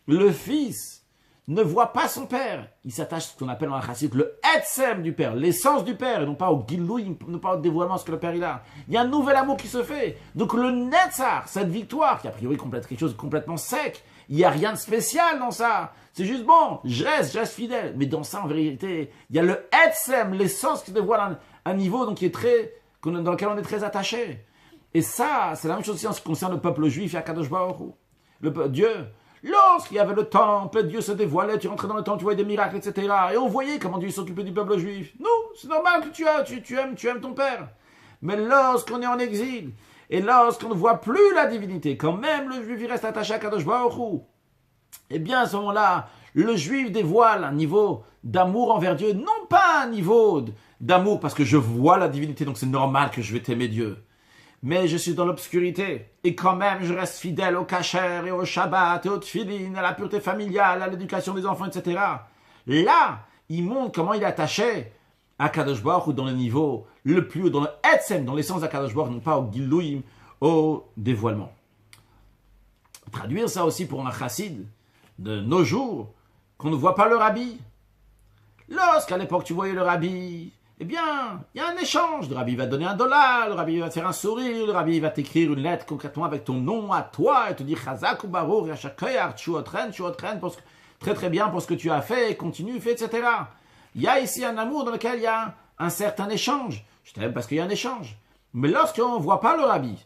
le fils ne voit pas son père, il s'attache à ce qu'on appelle dans la chassidut le etzem du père, l'essence du père, et non pas au giloui, non pas au dévoilement ce que le père il a. Il y a un nouvel amour qui se fait. Donc le netzar, cette victoire, qui a priori complète quelque chose de complètement sec, il n'y a rien de spécial dans ça. C'est juste bon, je reste fidèle. Mais dans ça, en vérité, il y a le etzem, l'essence qui dévoile un niveau donc, qui est dans lequel on est très attaché. Et ça, c'est la même chose aussi en ce qui concerne le peuple juif et Akadosh Baruch Hu. Dieu, lorsqu'il y avait le temple, Dieu se dévoilait, tu rentrais dans le temple, tu voyais des miracles, etc. Et on voyait comment Dieu s'occupait du peuple juif. Non, c'est normal que tu aimes ton père. Mais lorsqu'on est en exil, et lorsqu'on ne voit plus la divinité, quand même le juif il reste attaché à Kadosh Baruch Hu, eh bien à ce moment-là, le juif dévoile un niveau d'amour envers Dieu, non pas un niveau d'amour parce que je vois la divinité, donc c'est normal que je vais t'aimer Dieu. Mais je suis dans l'obscurité, et quand même je reste fidèle au kasher et au shabbat et au tfilin, à la pureté familiale, à l'éducation des enfants, etc. Là, il montre comment il est attaché à Kadosh Baruch Hu dans le niveau le plus haut, dans le etzem, dans l'essence d'Akadosh Baruch Hu, non pas au gilouim, au dévoilement. Traduire ça aussi pour un chassid de nos jours, qu'on ne voit pas le rabbi. Lorsqu'à l'époque tu voyais le rabbi, eh bien, il y a un échange. Le rabbi va te donner $1, le rabbi va te faire un sourire, le rabbi va t'écrire une lettre concrètement avec ton nom à toi et te dire Chazak ou Baruch, Yashakayar, Tchuotren, très très bien pour ce que tu as fait, continue, fais, etc. Il y a ici un amour dans lequel il y a un certain échange. Je t'aime parce qu'il y a un échange. Mais lorsqu'on ne voit pas le rabbi,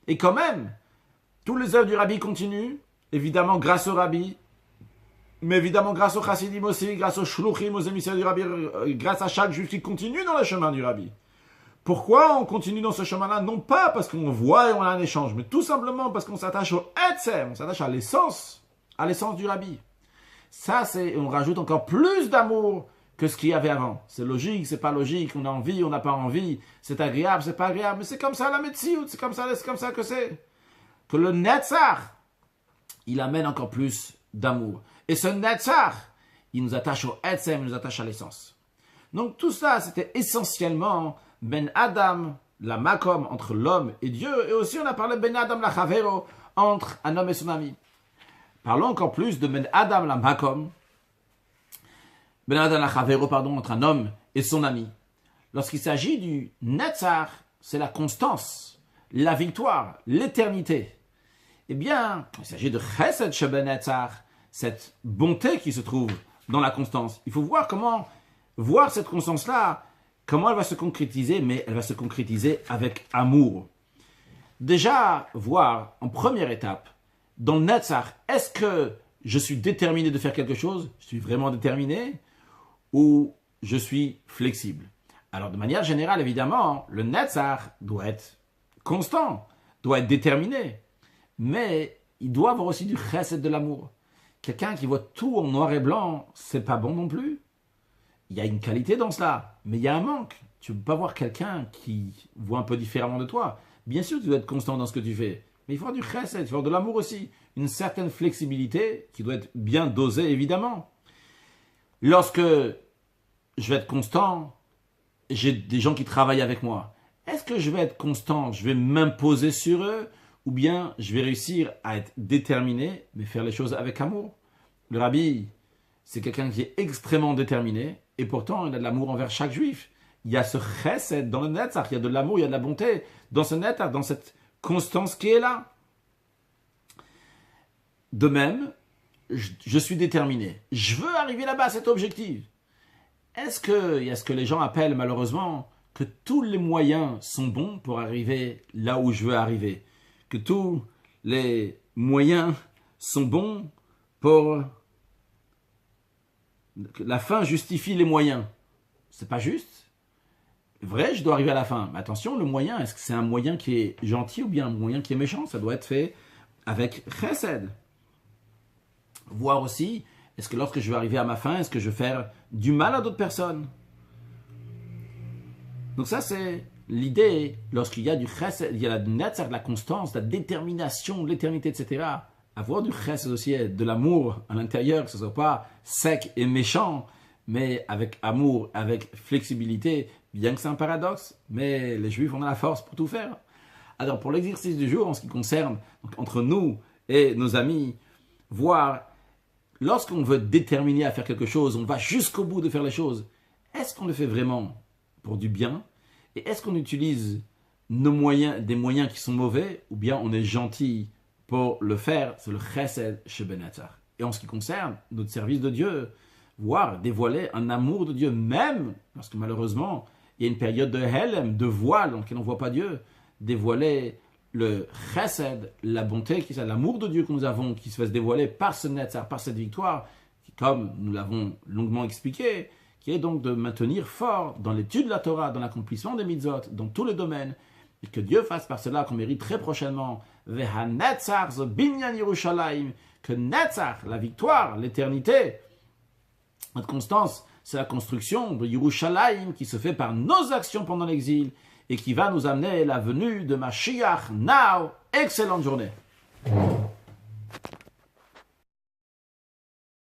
et quand même, tous les œuvres du rabbi continuent, évidemment grâce au rabbi, mais évidemment grâce au chassidim aussi, grâce aux shluchim, aux émissaires du rabbi, grâce à chaque juif qui continue dans le chemin du rabbi. Pourquoi on continue dans ce chemin-là? Non pas parce qu'on voit et on a un échange, mais tout simplement parce qu'on s'attache au etzem, on s'attache à l'essence du rabbi. Ça, on rajoute encore plus d'amour que ce qu'il y avait avant. C'est logique, c'est pas logique, on a envie, on n'a pas envie, c'est agréable, c'est pas agréable, mais c'est comme ça la médecine, c'est comme ça que c'est. Que le netzar, il amène encore plus d'amour. Et ce netzar, il nous attache au etzem, il nous attache à l'essence. Donc tout ça, c'était essentiellement ben Adam, la makom, entre l'homme et Dieu, et aussi on a parlé ben Adam, la chavero, entre un homme et son ami. Parlons encore plus de ben Adam, la makom, ben Adam, la chavero, entre un homme et son ami. Lorsqu'il s'agit du netzar, c'est la constance, la victoire, l'éternité. Eh bien, il s'agit de chesed sheben netzar, cette bonté qui se trouve dans la constance. Il faut voir cette constance-là, comment elle va se concrétiser, mais elle va se concrétiser avec amour. Déjà, voir en première étape, dans le netzar, est-ce que je suis déterminé de faire quelque chose? Je suis vraiment déterminé? Ou je suis flexible? Alors, de manière générale, évidemment, le netzar doit être constant, doit être déterminé. Mais il doit avoir aussi du chesed, de l'amour. Quelqu'un qui voit tout en noir et blanc, c'est pas bon non plus. Il y a une qualité dans cela, mais il y a un manque. Tu ne peux pas voir quelqu'un qui voit un peu différemment de toi. Bien sûr, tu dois être constant dans ce que tu fais. Mais il faut avoir du chesed, il faut avoir de l'amour aussi. Une certaine flexibilité qui doit être bien dosée, évidemment. Lorsque je vais être constant, j'ai des gens qui travaillent avec moi. Est-ce que je vais être constant, je vais m'imposer sur eux, ou bien je vais réussir à être déterminé, mais faire les choses avec amour? Le rabbi, c'est quelqu'un qui est extrêmement déterminé, et pourtant il a de l'amour envers chaque juif. Il y a ce chesed dans le netzach, il y a de l'amour, il y a de la bonté dans ce netzach, dans cette constance qui est là. De même, je suis déterminé. Je veux arriver là-bas à cet objectif. Est-ce qu'il y a ce que les gens appellent malheureusement que tous les moyens sont bons pour arriver là où je veux arriver? Que tous les moyens sont bons pour... que la fin justifie les moyens. C'est pas juste. Vrai, je dois arriver à la fin. Mais attention, le moyen, est-ce que c'est un moyen qui est gentil ou bien un moyen qui est méchant? Ça doit être fait avec chesed. Voir aussi, est-ce que lorsque je vais arriver à ma fin, est-ce que je vais faire du mal à d'autres personnes? Donc ça, c'est l'idée, lorsqu'il y a du chesed, il y a la netzach, de la constance, de la détermination, de l'éternité, etc. Avoir du chesed aussi, de l'amour à l'intérieur, que ce ne soit pas sec et méchant, mais avec amour, avec flexibilité, bien que c'est un paradoxe, mais les Juifs, on a la force pour tout faire. Alors, pour l'exercice du jour, en ce qui concerne, donc, entre nous et nos amis, voir, lorsqu'on veut déterminer à faire quelque chose, on va jusqu'au bout de faire les choses, est-ce qu'on le fait vraiment pour du bien? Et est-ce qu'on utilise nos moyens, des moyens qui sont mauvais, ou bien on est gentil pour le faire? C'est le chesed chez Benatar. Et en ce qui concerne notre service de Dieu, voir, dévoiler un amour de Dieu, même parce que malheureusement, il y a une période de helem, de voile, dans laquelle on ne voit pas Dieu, dévoiler le chesed, la bonté, qui c'est l'amour de Dieu que nous avons, qui se fait dévoiler par ce netzar, par cette victoire, qui, comme nous l'avons longuement expliqué, qui est donc de maintenir fort dans l'étude de la Torah, dans l'accomplissement des mitzvot, dans tous les domaines, et que Dieu fasse par cela qu'on mérite très prochainement Veha Netzach zo binyan Yerushalayim, que Netzach, la victoire, l'éternité, notre constance, c'est la construction de Yerushalayim qui se fait par nos actions pendant l'exil et qui va nous amener la venue de Mashiach now. Excellente journée.